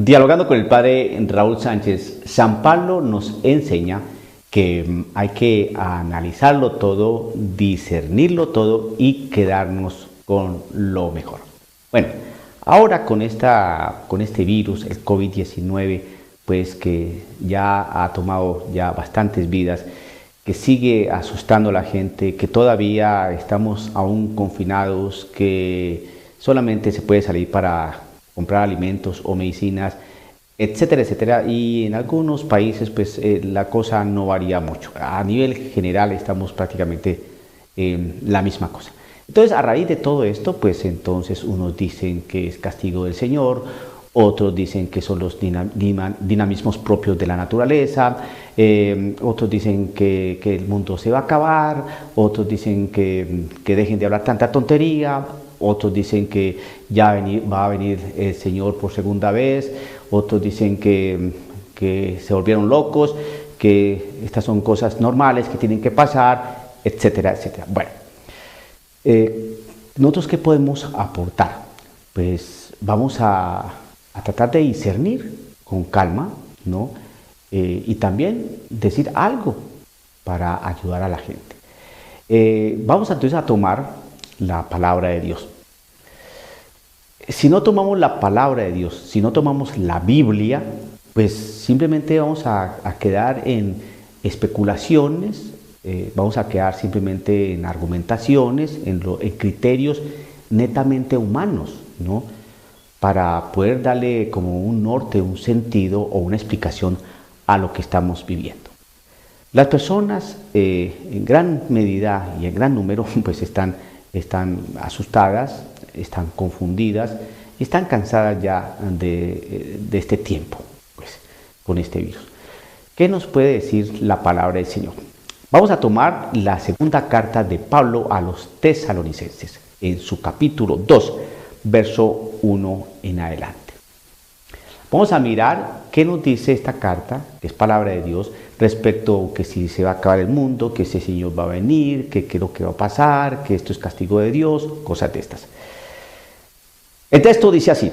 Dialogando con el padre Raúl Sánchez, San Pablo nos enseña que hay que analizarlo todo, discernirlo todo y quedarnos con lo mejor. Bueno, ahora con este virus, el COVID-19, pues que ya ha tomado ya bastantes vidas, que sigue asustando a la gente, que todavía estamos aún confinados, que solamente se puede salir para comprar alimentos o medicinas, etcétera, etcétera, y en algunos países pues la cosa no varía mucho. A nivel general estamos prácticamente en la misma cosa. Entonces, a raíz de todo esto, pues entonces unos dicen que es castigo del Señor, otros dicen que son los dinamismos propios de la naturaleza, otros dicen que el mundo se va a acabar, otros dicen que dejen de hablar tanta tontería, otros dicen que ya va a venir el Señor por segunda vez, otros dicen que se volvieron locos, que estas son cosas normales que tienen que pasar, etcétera, etcétera. Bueno, ¿nosotros qué podemos aportar? Pues vamos a tratar de discernir con calma, ¿no? Y también decir algo para ayudar a la gente. Vamos entonces a tomar la palabra de Dios. Si no tomamos la palabra de Dios, si no tomamos la Biblia, pues simplemente vamos a quedar en especulaciones, vamos a quedar simplemente en argumentaciones, en criterios netamente humanos, ¿no? Para poder darle como un norte, un sentido o una explicación a lo que estamos viviendo. Las personas en gran medida y en gran número pues están asustadas, están confundidas y están cansadas ya de este tiempo, pues, con este virus. ¿Qué nos puede decir la palabra del Señor? Vamos a tomar la segunda carta de Pablo a los tesalonicenses, en su capítulo 2, verso 1 en adelante. Vamos a mirar qué nos dice esta carta, que es palabra de Dios, respecto que si se va a acabar el mundo, que ese Señor va a venir, que qué es lo que va a pasar, que esto es castigo de Dios, cosas de estas. El texto dice así,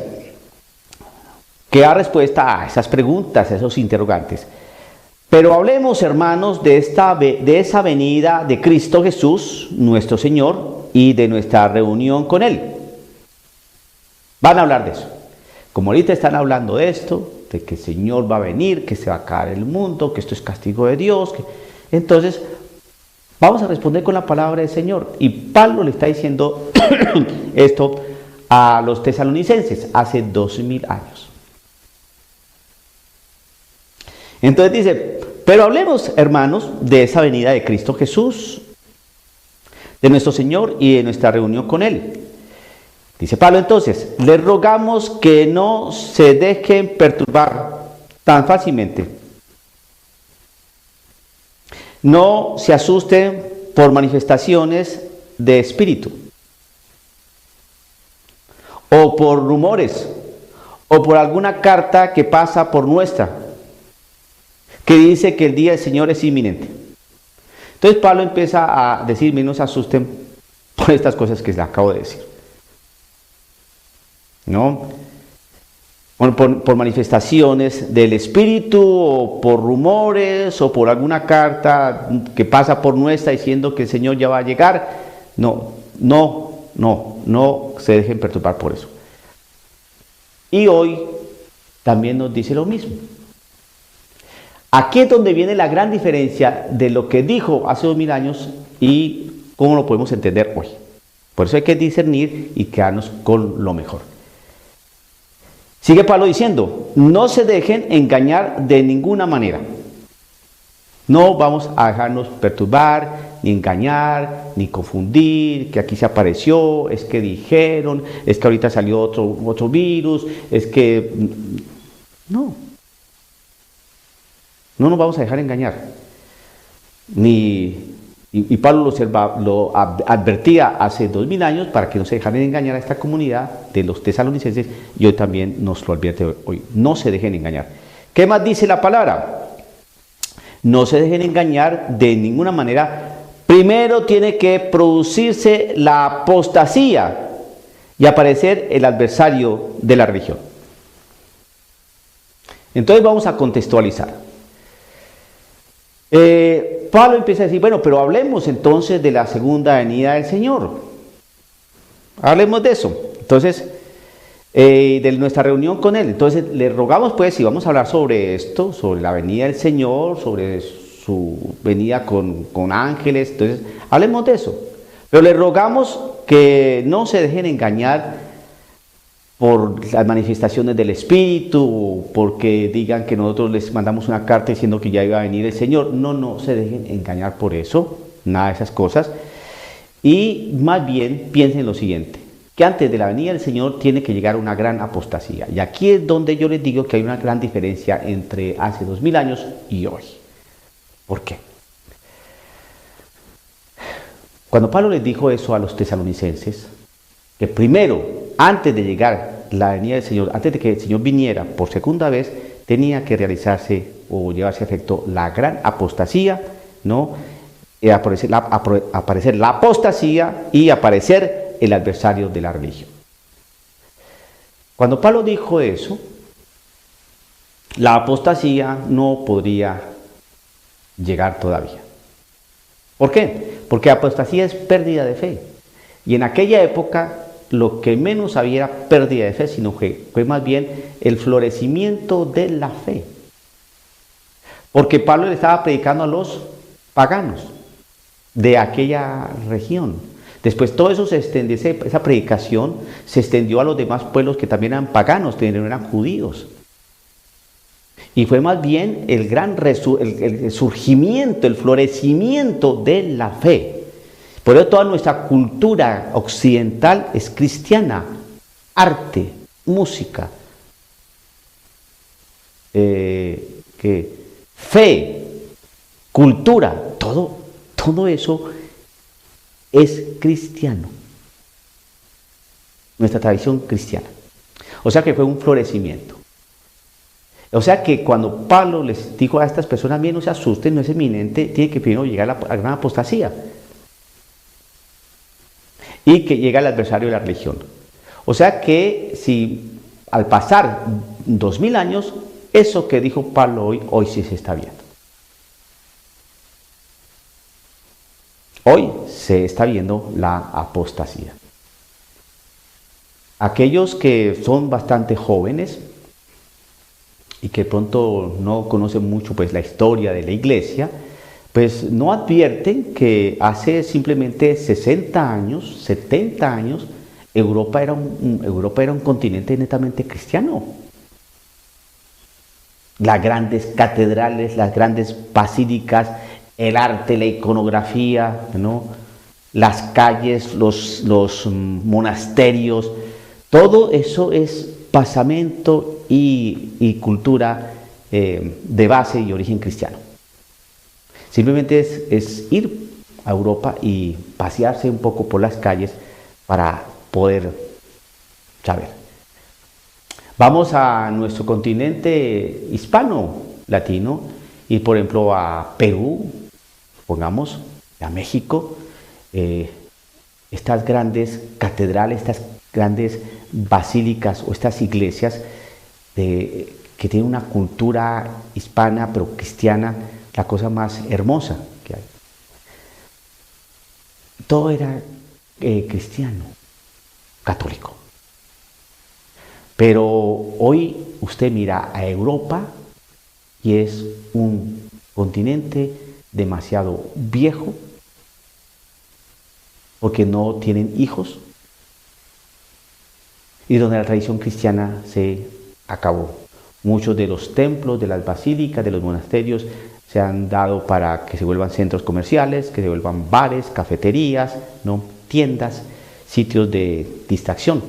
que da respuesta a esas preguntas, a esos interrogantes. Pero hablemos, hermanos, de esa venida de Cristo Jesús, nuestro Señor, y de nuestra reunión con Él. Van a hablar de eso. Como ahorita están hablando de esto, de que el Señor va a venir, que se va a acabar el mundo, que esto es castigo de Dios. Entonces, vamos a responder con la palabra del Señor. Y Pablo le está diciendo esto a los tesalonicenses hace 2000 años. Entonces dice, pero hablemos, hermanos, de esa venida de Cristo Jesús, de nuestro Señor y de nuestra reunión con Él. Dice Pablo entonces, les rogamos que no se dejen perturbar tan fácilmente. No se asusten por manifestaciones de espíritu, o por rumores, o por alguna carta que pasa por nuestra, que dice que el día del Señor es inminente. Entonces Pablo empieza a decirme, no se asusten por estas cosas que les acabo de decir. ¿No? Por manifestaciones del Espíritu, o por rumores, o por alguna carta que pasa por nuestra diciendo que el Señor ya va a llegar. No se dejen perturbar por eso. Y hoy también nos dice lo mismo. Aquí es donde viene la gran diferencia de lo que dijo hace 2000 años y cómo lo podemos entender hoy. Por eso hay que discernir y quedarnos con lo mejor. Sigue Pablo diciendo, no se dejen engañar de ninguna manera. No vamos a dejarnos perturbar, ni engañar, ni confundir, que aquí se apareció, es que dijeron, es que ahorita salió otro virus, es que... No nos vamos a dejar engañar. Y Pablo lo advertía hace 2000 años para que no se dejaran engañar a esta comunidad de los tesalonicenses, y hoy también nos lo advierte hoy. No se dejen engañar. ¿Qué más dice la palabra? No se dejen engañar de ninguna manera. Primero tiene que producirse la apostasía y aparecer el adversario de la religión. Entonces vamos a contextualizar. Pablo empieza a decir, bueno, pero hablemos entonces de la segunda venida del Señor. Hablemos de eso. Entonces, de nuestra reunión con Él. Entonces, le rogamos pues, si vamos a hablar sobre esto, sobre la venida del Señor, sobre su venida con ángeles, entonces, hablemos de eso. Pero le rogamos que no se dejen engañar por las manifestaciones del Espíritu, porque digan que nosotros les mandamos una carta diciendo que ya iba a venir el Señor. No se dejen engañar por eso, nada de esas cosas. Y más bien piensen en lo siguiente, que antes de la venida del Señor tiene que llegar una gran apostasía. Y aquí es donde yo les digo que hay una gran diferencia entre hace 2000 años y hoy. ¿Por qué? Cuando Pablo les dijo eso a los tesalonicenses, que primero, antes de llegar la venida del Señor, antes de que el Señor viniera por segunda vez, tenía que realizarse o llevarse a efecto la gran apostasía, ¿no? Aparecer la apostasía y aparecer el adversario de la religión. Cuando Pablo dijo eso, la apostasía no podría llegar todavía. ¿Por qué? Porque apostasía es pérdida de fe. Y en aquella época lo que menos había era pérdida de fe, sino que fue más bien el florecimiento de la fe. Porque Pablo le estaba predicando a los paganos de aquella región. Después todo eso se extendió, esa predicación se extendió a los demás pueblos que también eran paganos, que no eran judíos. Y fue más bien el gran el surgimiento, el florecimiento de la fe. Por eso toda nuestra cultura occidental es cristiana. Arte, música, fe, cultura, todo eso es cristiano. Nuestra tradición cristiana. O sea que fue un florecimiento. O sea que cuando Pablo les dijo a estas personas, bien, no se asusten, no es eminente, tiene que primero llegar a la gran apostasía. Y que llega el adversario de la religión. O sea que si al pasar 2000 años, eso que dijo Pablo hoy sí se está viendo. Hoy se está viendo la apostasía. Aquellos que son bastante jóvenes y que pronto no conocen mucho pues la historia de la iglesia, pues no advierten que hace simplemente 60 años, 70 años, Europa era un continente netamente cristiano. Las grandes catedrales, las grandes basílicas, el arte, la iconografía, ¿no? Las calles, los monasterios, todo eso es basamento y cultura de base y origen cristiano. Simplemente es ir a Europa y pasearse un poco por las calles para poder saber. Vamos a nuestro continente hispano, latino, y por ejemplo a Perú, pongamos, a México, estas grandes catedrales, estas grandes basílicas o estas iglesias que tienen una cultura hispana pero cristiana, la cosa más hermosa que hay. Todo era cristiano, católico. Pero hoy usted mira a Europa y es un continente demasiado viejo porque no tienen hijos y donde la tradición cristiana se acabó. Muchos de los templos, de las basílicas, de los monasterios se han dado para que se vuelvan centros comerciales, que se vuelvan bares, cafeterías, ¿no? Tiendas, sitios de distracción.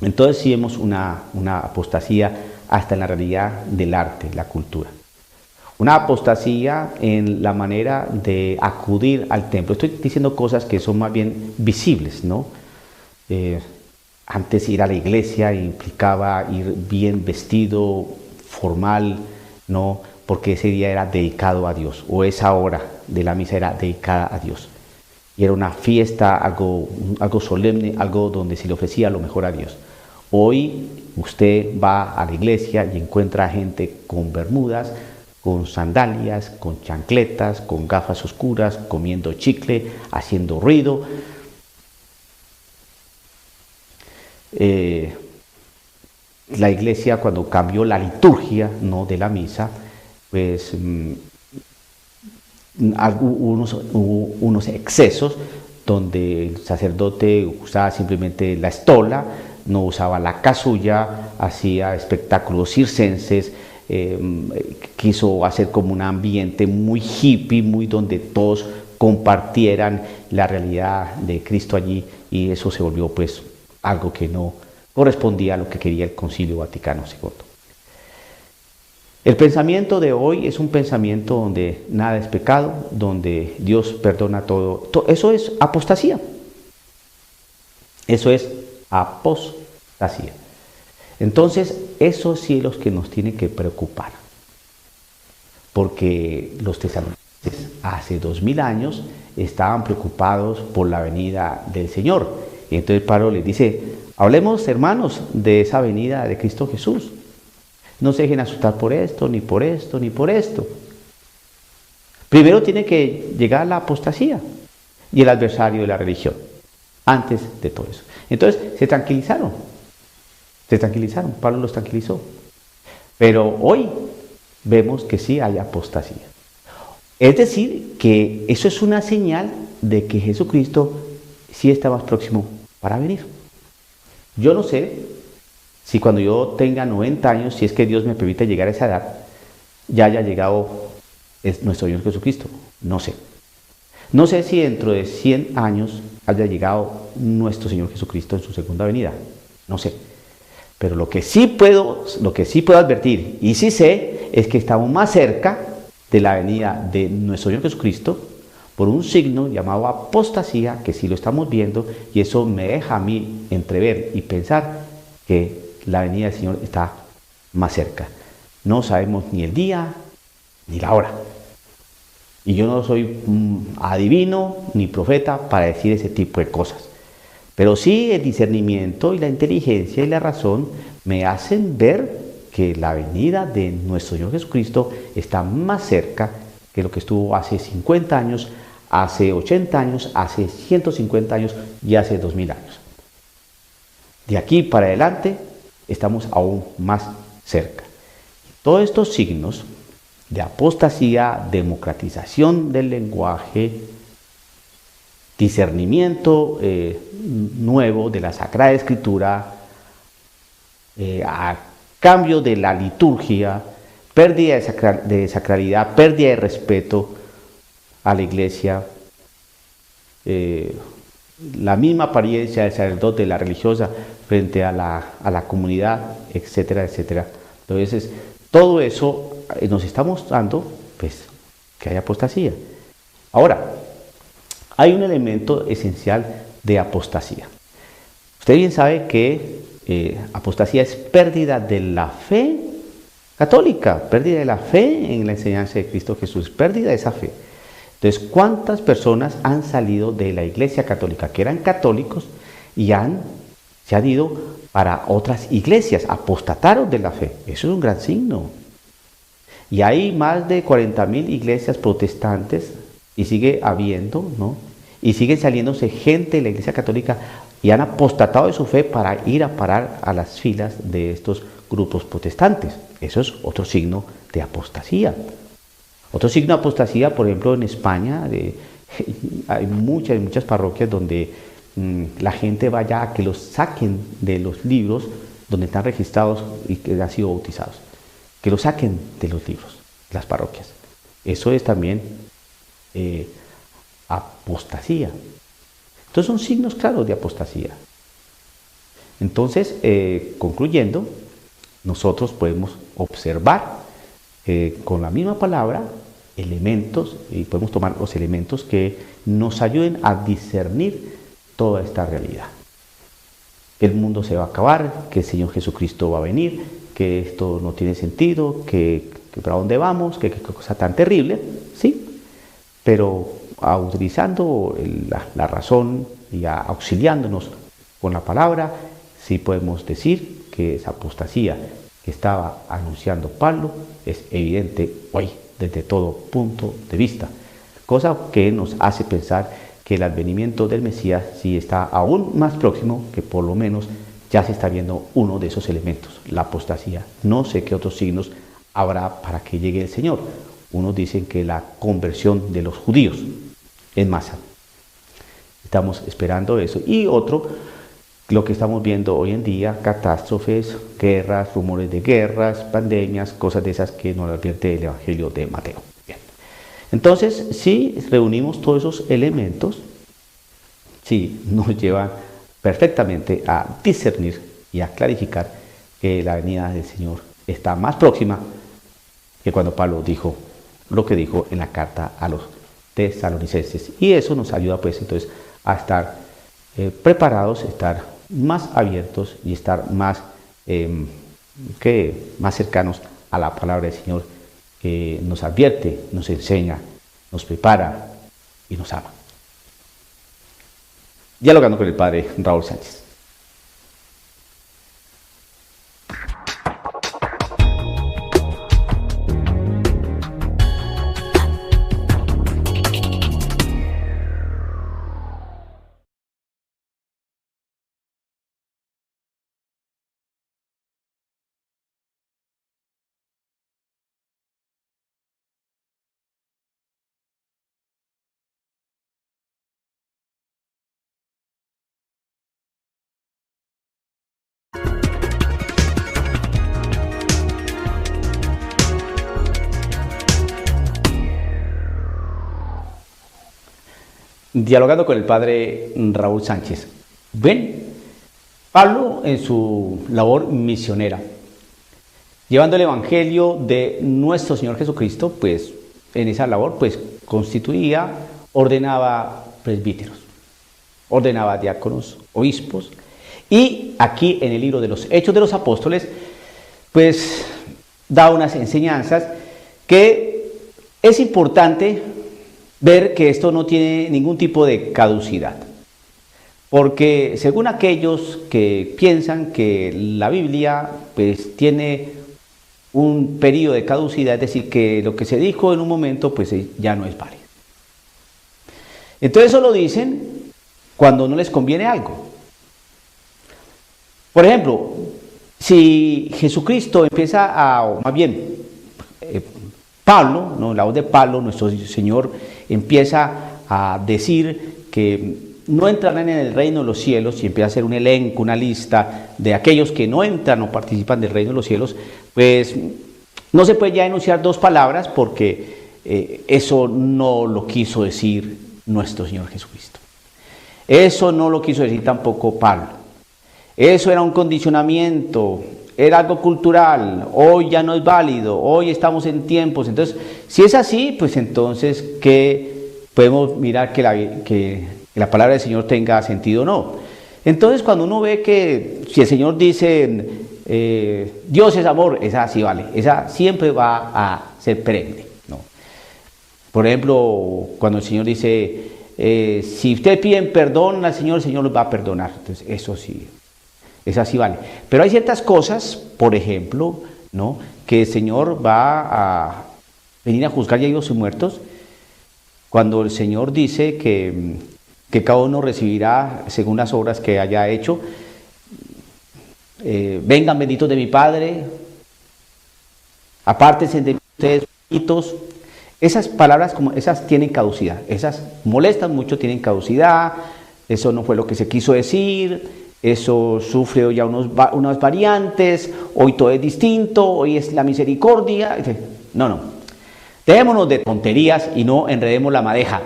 Entonces sí vemos una apostasía hasta en la realidad del arte, la cultura. Una apostasía en la manera de acudir al templo. Estoy diciendo cosas que son más bien visibles, ¿no? Antes ir a la iglesia implicaba ir bien vestido, formal, ¿no? Porque ese día era dedicado a Dios, o esa hora de la misa era dedicada a Dios. Y era una fiesta, algo solemne, algo donde se le ofrecía lo mejor a Dios. Hoy usted va a la iglesia y encuentra gente con bermudas, con sandalias, con chancletas, con gafas oscuras, comiendo chicle, haciendo ruido. La iglesia, cuando cambió la liturgia, ¿no?, de la misa, pues hubo unos excesos donde el sacerdote usaba simplemente la estola, no usaba la casulla, hacía espectáculos circenses, quiso hacer como un ambiente muy hippie, muy donde todos compartieran la realidad de Cristo allí, y eso se volvió pues algo que no correspondía a lo que quería el Concilio Vaticano II. El pensamiento de hoy es un pensamiento donde nada es pecado, donde Dios perdona todo. Eso es apostasía. Eso es apostasía. Entonces, eso sí es lo que nos tiene que preocupar. Porque los tesalonicenses hace 2000 años estaban preocupados por la venida del Señor. Y entonces Pablo les dice: hablemos, hermanos, de esa venida de Cristo Jesús. No se dejen asustar por esto, ni por esto, ni por esto. Primero tiene que llegar la apostasía y el adversario de la religión, antes de todo eso. Entonces se tranquilizaron, Pablo los tranquilizó. Pero hoy vemos que sí hay apostasía. Es decir, que eso es una señal de que Jesucristo sí está más próximo para venir. Yo no sé si cuando yo tenga 90 años, si es que Dios me permite llegar a esa edad, ya haya llegado nuestro Señor Jesucristo. No sé. No sé si dentro de 100 años haya llegado nuestro Señor Jesucristo en su segunda venida. No sé. Pero lo que sí puedo advertir, y sí sé, es que estamos más cerca de la venida de nuestro Señor Jesucristo por un signo llamado apostasía, que sí lo estamos viendo, y eso me deja a mí entrever y pensar que la venida del Señor está más cerca. No sabemos ni el día ni la hora. Y yo no soy adivino ni profeta para decir ese tipo de cosas. Pero sí el discernimiento y la inteligencia y la razón me hacen ver que la venida de nuestro Señor Jesucristo está más cerca que lo que estuvo hace 50 años, hace 80 años, hace 150 años y hace 2000 años. De aquí para adelante estamos aún más cerca. Todos estos signos de apostasía, democratización del lenguaje, discernimiento nuevo de la Sagrada Escritura, a cambio de la liturgia, pérdida de sacralidad, pérdida de respeto a la iglesia, la misma apariencia del sacerdote, de la religiosa frente a la comunidad, etcétera, etcétera. Entonces, todo eso nos está mostrando pues, que hay apostasía. Ahora, hay un elemento esencial de apostasía. Usted bien sabe que apostasía es pérdida de la fe católica, pérdida de la fe en la enseñanza de Cristo Jesús, pérdida de esa fe. Entonces, ¿cuántas personas han salido de la Iglesia Católica, que eran católicos, y se han ido para otras iglesias, apostataron de la fe? Eso es un gran signo. Y hay más de 40.000 iglesias protestantes, y sigue habiendo, ¿no? Y sigue saliéndose gente de la Iglesia Católica y han apostatado de su fe para ir a parar a las filas de estos grupos protestantes. Eso es otro signo de apostasía. Otro signo de apostasía, por ejemplo, en España, hay muchas parroquias donde la gente vaya a que los saquen de los libros donde están registrados y que han sido bautizados. Que los saquen de los libros, las parroquias. Eso es también apostasía. Entonces son signos claros de apostasía. Entonces, concluyendo, nosotros podemos observar con la misma palabra elementos, y podemos tomar los elementos que nos ayuden a discernir toda esta realidad. Que el mundo se va a acabar, que el Señor Jesucristo va a venir, que esto no tiene sentido, que para dónde vamos, que qué cosa tan terrible, ¿sí? Pero utilizando la razón y auxiliándonos con la palabra, sí podemos decir que esa apostasía que estaba anunciando Pablo es evidente hoy desde todo punto de vista, cosa que nos hace pensar que el advenimiento del Mesías sí está aún más próximo, que por lo menos ya se está viendo uno de esos elementos, la apostasía. No sé qué otros signos habrá para que llegue el Señor. Unos dicen que la conversión de los judíos en masa. Estamos esperando eso. Y otro, lo que estamos viendo hoy en día, catástrofes, guerras, rumores de guerras, pandemias, cosas de esas que nos advierte el Evangelio de Mateo. Bien. Entonces, si reunimos todos esos elementos, sí, nos llevan perfectamente a discernir y a clarificar que la venida del Señor está más próxima que cuando Pablo dijo lo que dijo en la carta a los tesalonicenses. Y eso nos ayuda pues entonces a estar preparados, estar más abiertos y estar más, más cercanos a la palabra del Señor, que nos advierte, nos enseña, nos prepara y nos ama. Dialogando con el padre Raúl Sánchez. Dialogando con el padre Raúl Sánchez. Ven, Pablo en su labor misionera, llevando el evangelio de nuestro Señor Jesucristo, pues en esa labor pues constituía, ordenaba presbíteros, ordenaba diáconos, obispos, y aquí en el libro de los Hechos de los Apóstoles pues da unas enseñanzas que es importante ver que esto no tiene ningún tipo de caducidad. Porque según aquellos que piensan que la Biblia pues tiene un periodo de caducidad, es decir, que lo que se dijo en un momento pues ya no es válido. Entonces eso lo dicen cuando no les conviene algo. Por ejemplo, si Jesucristo empieza a, más bien, Pablo, ¿no? La voz de Pablo, nuestro Señor, empieza a decir que no entrarán en el reino de los cielos y empieza a hacer un elenco, una lista de aquellos que no entran o participan del reino de los cielos, pues no se puede ya enunciar dos palabras porque eso no lo quiso decir nuestro Señor Jesucristo. Eso no lo quiso decir tampoco Pablo. Eso era un condicionamiento, era algo cultural, hoy ya no es válido, hoy estamos en tiempos. Entonces, si es así, pues entonces, ¿qué podemos mirar que la palabra del Señor tenga sentido o no? Entonces, cuando uno ve que si el Señor dice, Dios es amor, esa sí vale, esa siempre va a ser perenne, ¿no? Por ejemplo, cuando el Señor dice, si ustedes piden perdón al Señor, el Señor los va a perdonar. Entonces, eso sí. Esa sí vale. Pero hay ciertas cosas, por ejemplo, ¿no?, que el Señor va a venir a juzgar ya vivos y muertos, cuando el Señor dice que cada uno recibirá según las obras que haya hecho. Vengan benditos de mi Padre, apártense de ustedes benditos. Esas palabras como esas tienen caducidad, esas molestan mucho, tienen caducidad, eso no fue lo que se quiso decir. Eso sufre ya unas variantes, hoy todo es distinto, hoy es la misericordia. No. Dejémonos de tonterías y no enredemos la madeja.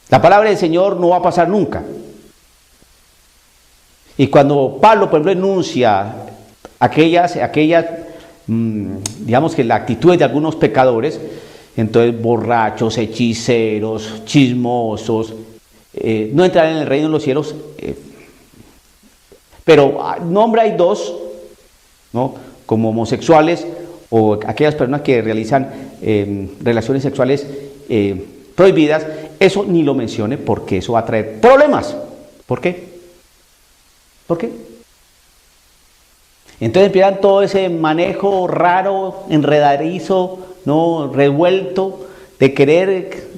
La palabra del Señor no va a pasar nunca. Y cuando Pablo, por ejemplo, enuncia aquellas digamos que la actitud de algunos pecadores, entonces borrachos, hechiceros, chismosos, no entrarán en el reino de los cielos, pero nombra hay dos, ¿no?, como homosexuales o aquellas personas que realizan relaciones sexuales prohibidas, eso ni lo mencione porque eso va a traer problemas. ¿Por qué? ¿Por qué? Entonces empiezan todo ese manejo raro, enredadizo, ¿no? Revuelto, de querer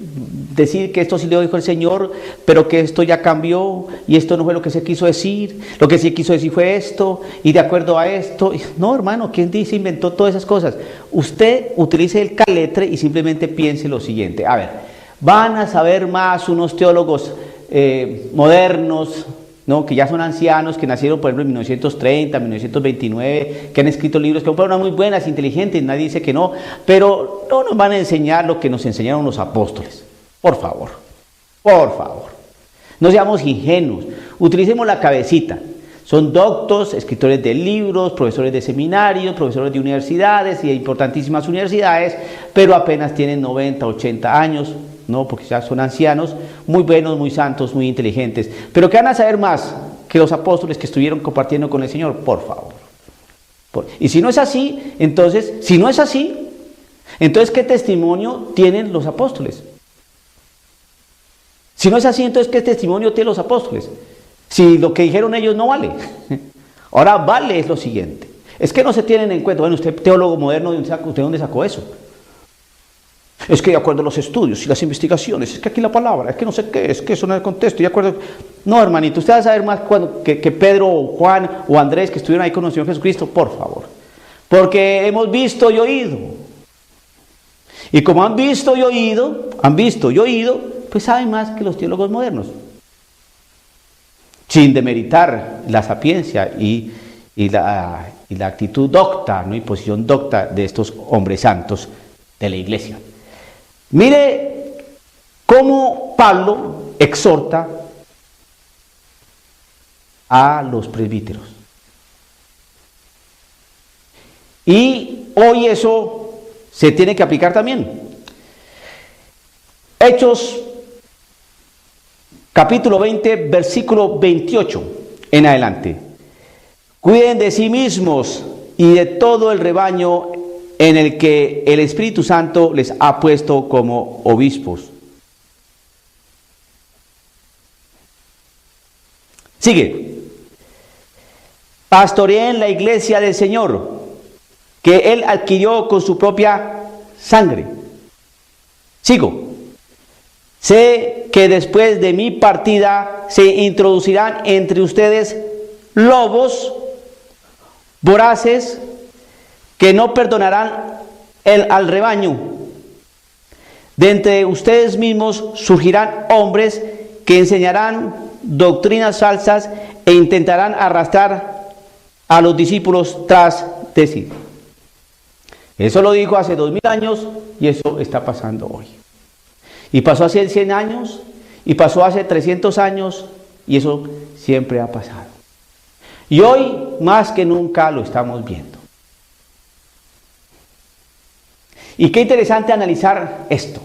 decir que esto sí lo dijo el Señor, pero que esto ya cambió y esto no fue lo que se quiso decir, lo que se quiso decir fue esto y de acuerdo a esto. No, hermano, ¿quién dice inventó todas esas cosas? Usted utilice el caletre y simplemente piense lo siguiente. A ver, van a saber más unos teólogos modernos, ¿no? Que ya son ancianos, que nacieron por ejemplo en 1930, 1929, que han escrito libros que son personas muy buenas, inteligentes, nadie dice que no, pero no nos van a enseñar lo que nos enseñaron los apóstoles. Por favor, no seamos ingenuos, utilicemos la cabecita. Son doctos, escritores de libros, profesores de seminarios, profesores de universidades y de importantísimas universidades, pero apenas tienen 90, 80 años, ¿no? Porque ya son ancianos, muy buenos, muy santos, muy inteligentes, pero que van a saber más que los apóstoles que estuvieron compartiendo con el Señor, por favor. Y si no es así, entonces, ¿qué testimonio tienen los apóstoles? Si no es así, entonces, ¿qué testimonio tienen los apóstoles? Si lo que dijeron ellos no vale. Ahora vale es lo siguiente. Es que no se tienen en cuenta. Bueno, usted teólogo moderno, ¿usted dónde sacó eso? Es que de acuerdo a los estudios y las investigaciones, es que aquí la palabra, es que no sé qué, es que eso no es el contexto, de acuerdo. No, hermanito, usted va a saber más que Pedro o Juan o Andrés que estuvieron ahí con el Señor Jesucristo, por favor. Porque hemos visto y oído. Y como han visto y oído, pues saben más que los teólogos modernos. Sin demeritar la sapiencia y la actitud docta, ¿no? Y posición docta de estos hombres santos de la iglesia. Mire cómo Pablo exhorta a los presbíteros. Y hoy eso se tiene que aplicar también. Hechos capítulo 20, versículo 28 en adelante. Cuiden de sí mismos y de todo el rebaño en el que el Espíritu Santo les ha puesto como obispos. Sigue. Pastoreen la iglesia del Señor, que Él adquirió con su propia sangre. Sigo. Sé que después de mi partida se introducirán entre ustedes lobos voraces que no perdonarán al rebaño. De entre ustedes mismos surgirán hombres que enseñarán doctrinas falsas e intentarán arrastrar a los discípulos tras de sí. Eso lo dijo hace 2000 años y eso está pasando hoy. Y pasó hace 100 años y pasó hace 300 años y eso siempre ha pasado. Y hoy más que nunca lo estamos viendo. Y qué interesante analizar esto.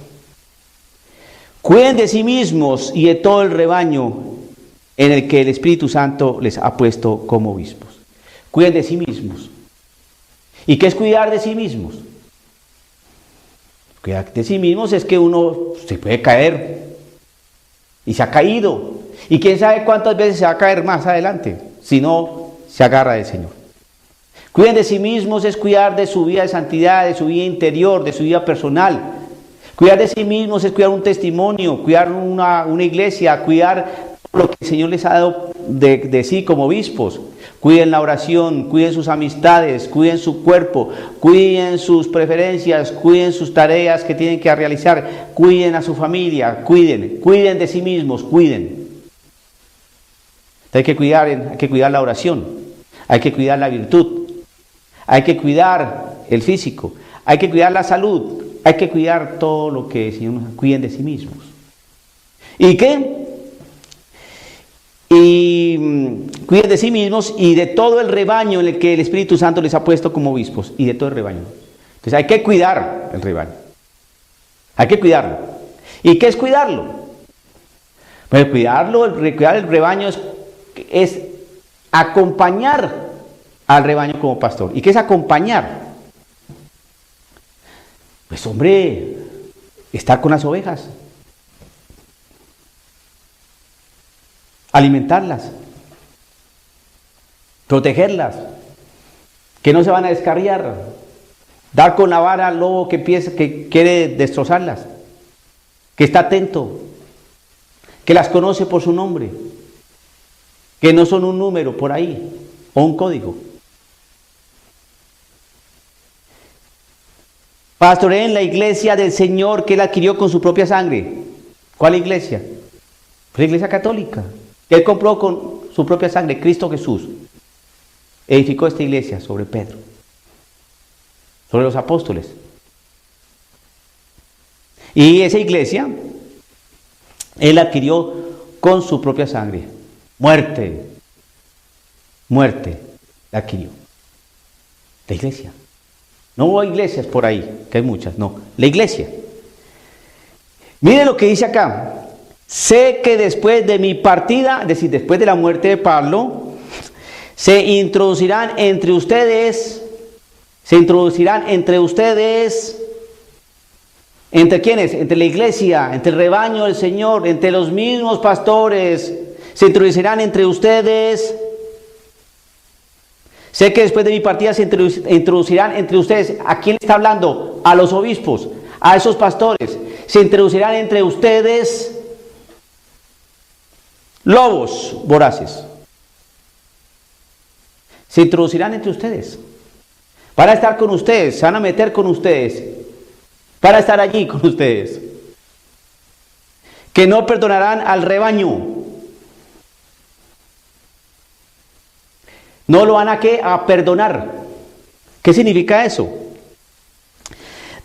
Cuiden de sí mismos y de todo el rebaño en el que el Espíritu Santo les ha puesto como obispos. Cuiden de sí mismos. ¿Y qué es cuidar de sí mismos? Cuidar de sí mismos es que uno se puede caer y se ha caído. Y quién sabe cuántas veces se va a caer más adelante si no se agarra del Señor. Cuiden de sí mismos es cuidar de su vida de santidad, de su vida interior, de su vida personal. Cuidar de sí mismos es cuidar un testimonio, cuidar una iglesia, cuidar lo que el Señor les ha dado de sí como obispos. Cuiden la oración, cuiden sus amistades, cuiden su cuerpo, cuiden sus preferencias, cuiden sus tareas que tienen que realizar, cuiden a su familia, cuiden de sí mismos, cuiden. Hay que cuidar la oración, hay que cuidar la virtud. Hay que cuidar el físico, hay que cuidar la salud, hay que cuidar todo lo que el Señor nos cuiden de sí mismos. ¿Y qué? Y cuiden de sí mismos y de todo el rebaño en el que el Espíritu Santo les ha puesto como obispos, y de todo el rebaño. Entonces hay que cuidar el rebaño. Hay que cuidarlo. ¿Y qué es cuidarlo? Pues cuidar el rebaño es acompañar al rebaño como pastor. ¿Y qué es acompañar? Pues hombre, estar con las ovejas. alimentarlas, protegerlas, que no se van a descarriar, dar con la vara al lobo que quiere destrozarlas, que está atento, que las conoce por su nombre, que no son un número por ahí o un código. Pastoreen la iglesia del Señor que él adquirió con su propia sangre. ¿Cuál iglesia? Pues la iglesia católica, que él compró con su propia sangre. Cristo Jesús edificó esta iglesia sobre Pedro, sobre los apóstoles. Y esa iglesia él adquirió con su propia sangre. Muerte la adquirió. La iglesia. No hubo iglesias por ahí, que hay muchas, no. La iglesia. Mire lo que dice acá. Sé que después de mi partida, es decir, después de la muerte de Pablo, se introducirán entre ustedes, ¿entre quiénes? Entre la iglesia, entre el rebaño del Señor, entre los mismos pastores, se introducirán entre ustedes. Sé que después de mi partida se introducirán entre ustedes. ¿A quién está hablando? A los obispos, a esos pastores. Se introducirán entre ustedes lobos voraces. Se introducirán entre ustedes. Para estar con ustedes, se van a meter con ustedes. Para estar allí con ustedes. Que no perdonarán al rebaño. No lo van a perdonar. ¿Qué significa eso?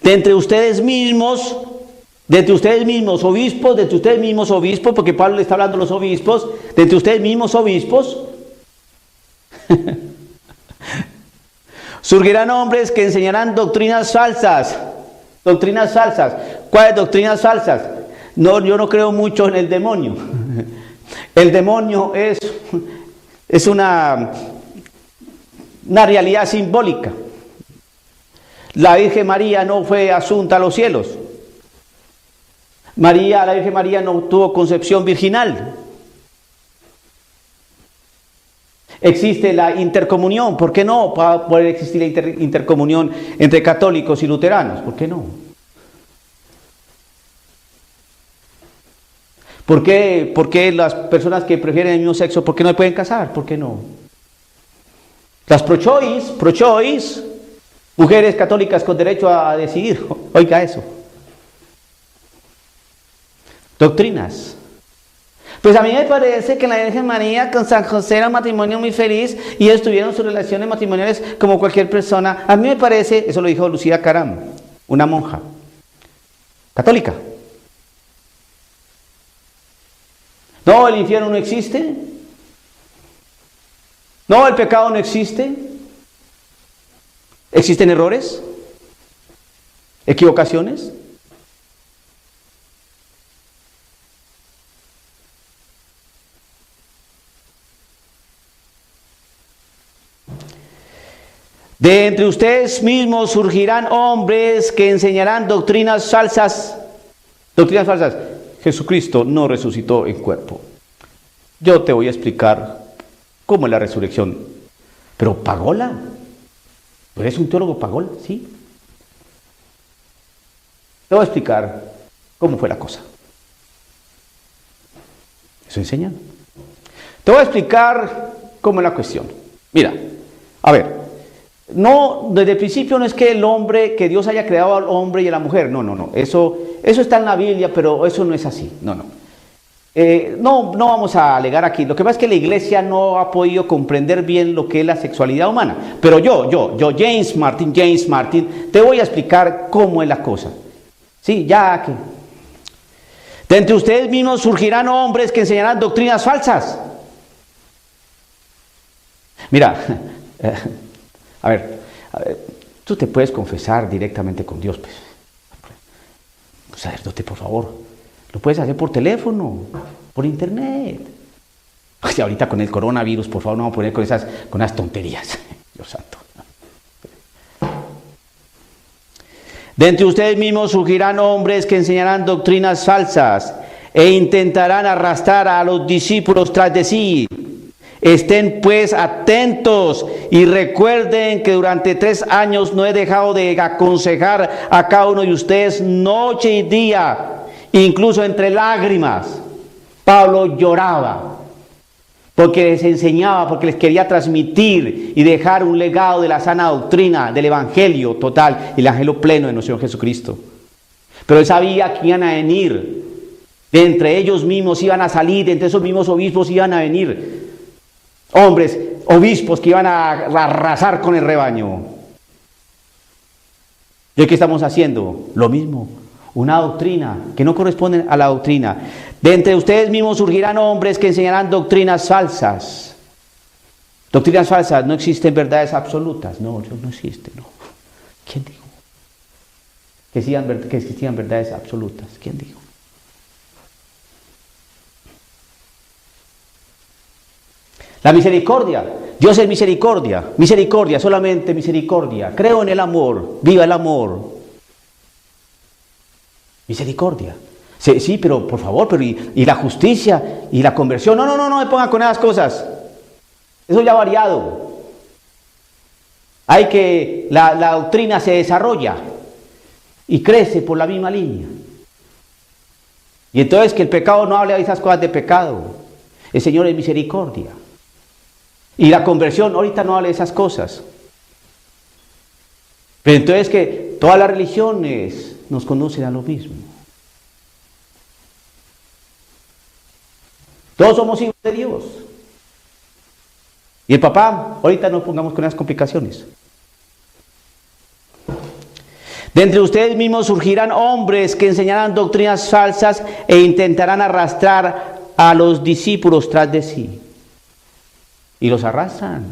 De entre ustedes mismos, obispos, porque Pablo le está hablando a los obispos, de entre ustedes mismos obispos, surgirán hombres que enseñarán doctrinas falsas. Doctrinas falsas. ¿Cuáles doctrinas falsas? No, yo no creo mucho en el demonio. El demonio es una realidad simbólica. La Virgen María no fue asunta a los cielos. La Virgen María no tuvo concepción virginal. Existe la intercomunión. ¿Por qué no va a poder existir la intercomunión entre católicos y luteranos? ¿Por qué no? ¿Por qué las personas que prefieren el mismo sexo, por qué no se pueden casar? ¿Por qué no? Las pro-choice, mujeres católicas con derecho a decidir. Oiga eso. Doctrinas. Pues a mí me parece que la Virgen María con San José era un matrimonio muy feliz y ellos tuvieron sus relaciones matrimoniales como cualquier persona. A mí me parece, eso lo dijo Lucía Caram, una monja católica. No, el infierno no existe. No, el pecado no existe. ¿Existen errores? ¿Equivocaciones? De entre ustedes mismos surgirán hombres que enseñarán doctrinas falsas. Doctrinas falsas. Jesucristo no resucitó en cuerpo. Yo te voy a explicar cómo es la resurrección. Pero Pagola, ¿tú eres un teólogo Pagola? Sí. Te voy a explicar cómo fue la cosa. Eso enseñan. Te voy a explicar cómo es la cuestión. Mira, a ver. No, desde el principio no es que el hombre, que Dios haya creado al hombre y a la mujer. No. Eso está en la Biblia, pero eso no es así. No. No vamos a alegar aquí. Lo que pasa es que la iglesia no ha podido comprender bien lo que es la sexualidad humana. Pero yo, James Martin, te voy a explicar cómo es la cosa. Sí, ya que. De entre ustedes mismos surgirán hombres que enseñarán doctrinas falsas. Mira, a ver, tú te puedes confesar directamente con Dios, pues. Sacerdote, por favor. Lo puedes hacer por teléfono, por internet. Ay, ahorita con el coronavirus, por favor, no vamos a poner con esas tonterías. Dios santo. De entre ustedes mismos surgirán hombres que enseñarán doctrinas falsas, e intentarán arrastrar a los discípulos tras de sí. Estén pues atentos y recuerden que durante 3 años no he dejado de aconsejar a cada uno de ustedes noche y día, incluso entre lágrimas. Pablo lloraba porque les enseñaba, porque les quería transmitir y dejar un legado de la sana doctrina, del evangelio total y el evangelio pleno de nuestro Señor Jesucristo. Pero él sabía que iban a venir, de entre ellos mismos iban a salir, de entre esos mismos obispos iban a venir hombres, obispos que iban a arrasar con el rebaño. ¿Y qué estamos haciendo? Lo mismo, una doctrina que no corresponde a la doctrina. De entre ustedes mismos surgirán hombres que enseñarán doctrinas falsas. Doctrinas falsas, no existen verdades absolutas. No, eso no existe, no. ¿Quién dijo? Que existían verdades absolutas. ¿Quién dijo? La misericordia. Dios es misericordia. Misericordia, solamente misericordia. Creo en el amor. Viva el amor. Misericordia. Sí, pero por favor, pero y la justicia y la conversión. No me pongan con esas cosas. Eso ya ha variado. Hay que, la doctrina se desarrolla y crece por la misma línea. Y entonces que el pecado no hable de esas cosas de pecado. El Señor es misericordia. Y la conversión ahorita no habla de esas cosas. Pero entonces que todas las religiones nos conducen a lo mismo. Todos somos hijos de Dios. Y el papá, ahorita no pongamos con esas complicaciones. De entre ustedes mismos surgirán hombres que enseñarán doctrinas falsas e intentarán arrastrar a los discípulos tras de sí. Y los arrastran.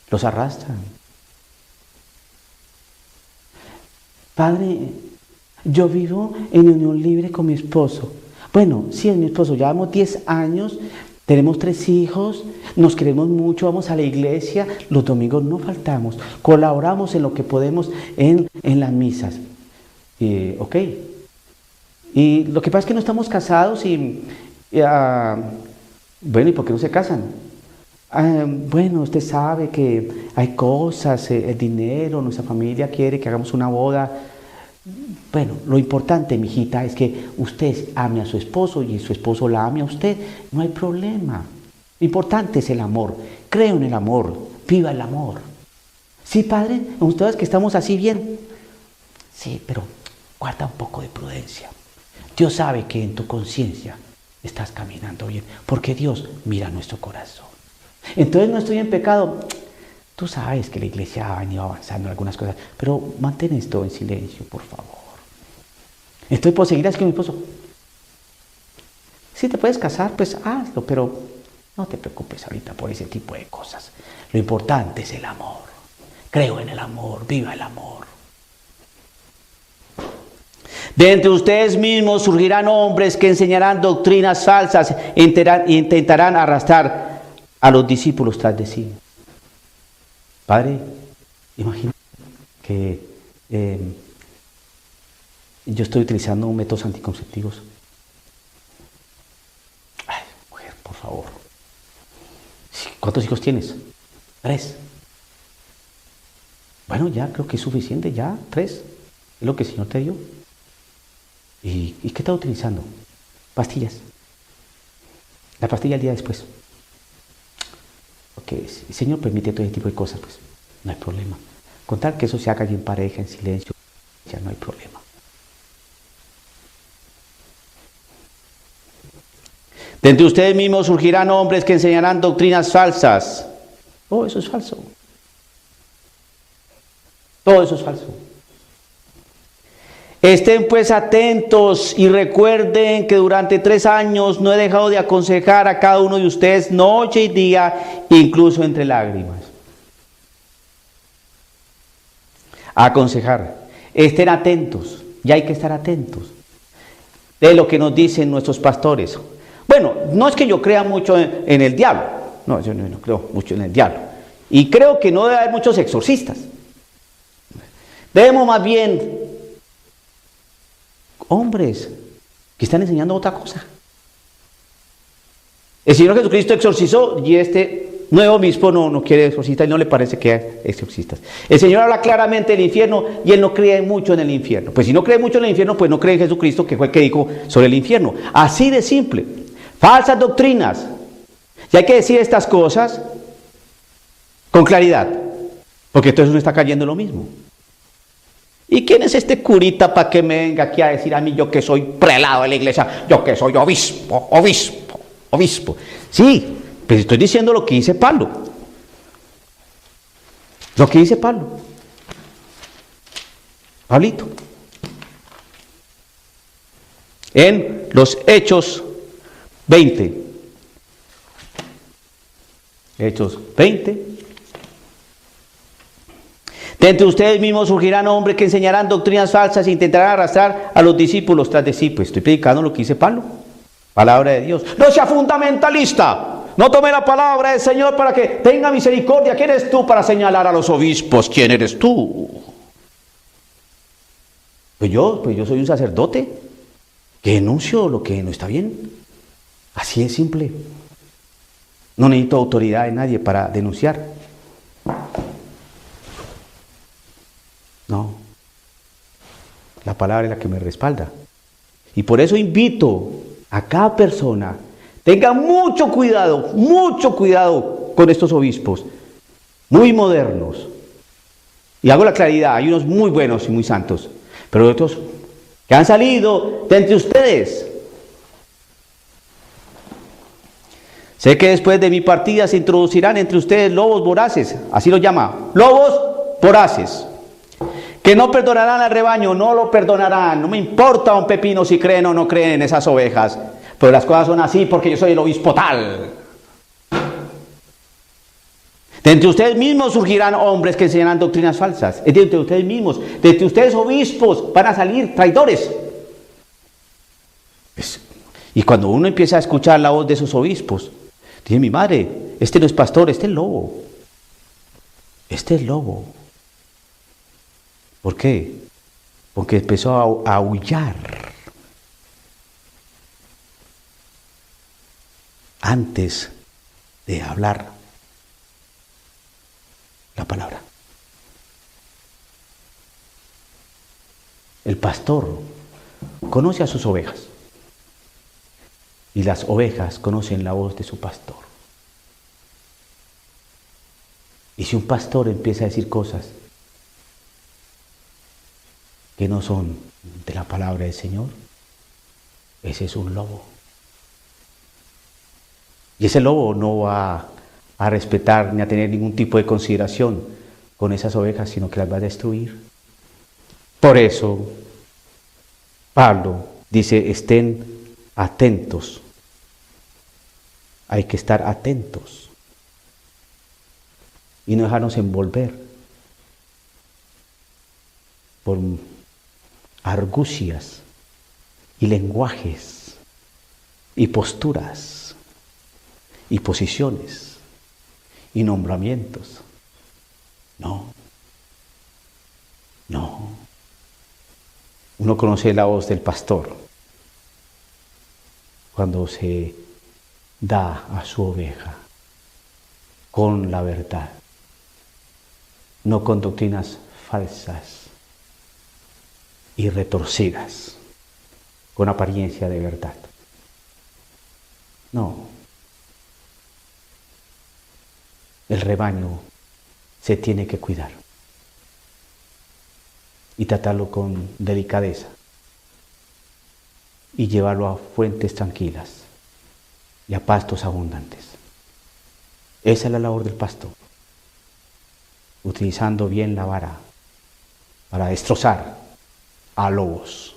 Los arrastran. Padre, yo vivo en unión libre con mi esposo. Bueno, sí es mi esposo, llevamos 10 años, tenemos 3 hijos, nos queremos mucho, vamos a la iglesia, los domingos no faltamos, colaboramos en lo que podemos en las misas. Ok. Y lo que pasa es que no estamos casados bueno, ¿y por qué no se casan? Bueno, usted sabe que hay cosas, el dinero, nuestra familia quiere que hagamos una boda. Bueno, lo importante, mijita, es que usted ame a su esposo y su esposo la ame a usted. No hay problema. Lo importante es el amor. Creo en el amor. Viva el amor. Sí, padre, ustedes que estamos así bien. Sí, pero guarda un poco de prudencia. Dios sabe que en tu conciencia estás caminando bien, porque Dios mira nuestro corazón. Entonces no estoy en pecado. Tú sabes que la iglesia ha venido avanzando en algunas cosas, pero mantén esto en silencio, por favor. Estoy poseída, es que mi esposo. Si te puedes casar, pues hazlo, pero no te preocupes ahorita por ese tipo de cosas. Lo importante es el amor. Creo en el amor, viva el amor. De entre ustedes mismos surgirán hombres que enseñarán doctrinas falsas e intentarán arrastrar a los discípulos tras de sí. Padre, imagina que yo estoy utilizando métodos anticonceptivos. Ay, mujer, por favor. ¿Cuántos hijos tienes? 3. Bueno, ya creo que es suficiente, ya, 3. Es lo que el Señor te dio. ¿Y qué estás utilizando? Pastillas. La pastilla el día después. Porque el Señor permite todo ese tipo de cosas, pues no hay problema. Con tal que eso se haga en pareja, en silencio, ya no hay problema. De entre ustedes mismos surgirán hombres que enseñarán doctrinas falsas. Oh, eso es falso. Todo eso es falso. Estén pues atentos y recuerden que durante 3 años no he dejado de aconsejar a cada uno de ustedes noche y día, incluso entre lágrimas. Aconsejar. Estén atentos. Ya hay que estar atentos de lo que nos dicen nuestros pastores. Bueno, no es que yo crea mucho en el diablo. No, yo no creo mucho en el diablo. Y creo que no debe haber muchos exorcistas. Debemos más bien hombres que están enseñando otra cosa. El Señor Jesucristo exorcizó y este nuevo obispo no quiere exorcistas y no le parece que hay exorcistas. El Señor habla claramente del infierno y Él no cree mucho en el infierno. Pues si no cree mucho en el infierno, pues no cree en Jesucristo, que fue el que dijo sobre el infierno. Así de simple. Falsas doctrinas. Y hay que decir estas cosas con claridad, porque entonces uno está cayendo en lo mismo. ¿Y quién es este curita para que me venga aquí a decir a mí, yo que soy prelado de la iglesia, yo que soy obispo? Sí, pero estoy diciendo lo que dice Pablo. Lo que dice Pablo. Pablito. En los Hechos 20. Hechos 20. De entre ustedes mismos surgirán hombres que enseñarán doctrinas falsas e intentarán arrastrar a los discípulos tras de sí. Pues estoy predicando lo que dice Pablo. Palabra de Dios. No sea fundamentalista. No tome la palabra del Señor para que tenga misericordia. ¿Quién eres tú para señalar a los obispos? ¿Quién eres tú? Pues yo soy un sacerdote que denuncio lo que no está bien. Así es simple. No necesito autoridad de nadie para denunciar. No. La palabra es la que me respalda. Y por eso invito a cada persona, tenga mucho cuidado con estos obispos, muy modernos. Y hago la claridad, hay unos muy buenos y muy santos, pero otros que han salido de entre ustedes. Sé que después de mi partida se introducirán entre ustedes lobos voraces, así lo llama, lobos voraces, que no perdonarán al rebaño, no lo perdonarán. No me importa un pepino si creen o no creen en esas ovejas, pero las cosas son así porque yo soy el obispo tal. De entre ustedes mismos surgirán hombres que enseñarán doctrinas falsas. Es de entre ustedes mismos, de entre ustedes obispos van a salir traidores. Y cuando uno empieza a escuchar la voz de esos obispos, dice: mi madre, este no es pastor, este es lobo. Este es lobo. ¿Por qué? Porque empezó a aullar antes de hablar la palabra. El pastor conoce a sus ovejas y las ovejas conocen la voz de su pastor. Y si un pastor empieza a decir cosas que no son de la palabra del Señor, ese es un lobo. Y ese lobo no va a respetar ni a tener ningún tipo de consideración con esas ovejas, sino que las va a destruir. Por eso, Pablo dice: estén atentos. Hay que estar atentos y no dejarnos envolver por argucias y lenguajes y posturas y posiciones y nombramientos. No. Uno conoce la voz del pastor cuando se da a su oveja con la verdad, no con doctrinas falsas y retorcidas, con apariencia de verdad. No. El rebaño se tiene que cuidar y tratarlo con delicadeza y llevarlo a fuentes tranquilas y a pastos abundantes. Esa es la labor del pastor, utilizando bien la vara para destrozar a lobos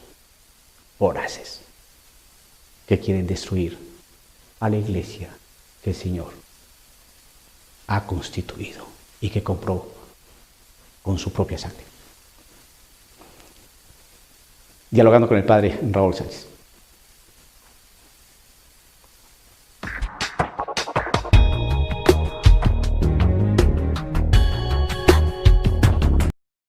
voraces que quieren destruir a la iglesia que el Señor ha constituido y que compró con su propia sangre. Dialogando con el padre Raúl Sánchez.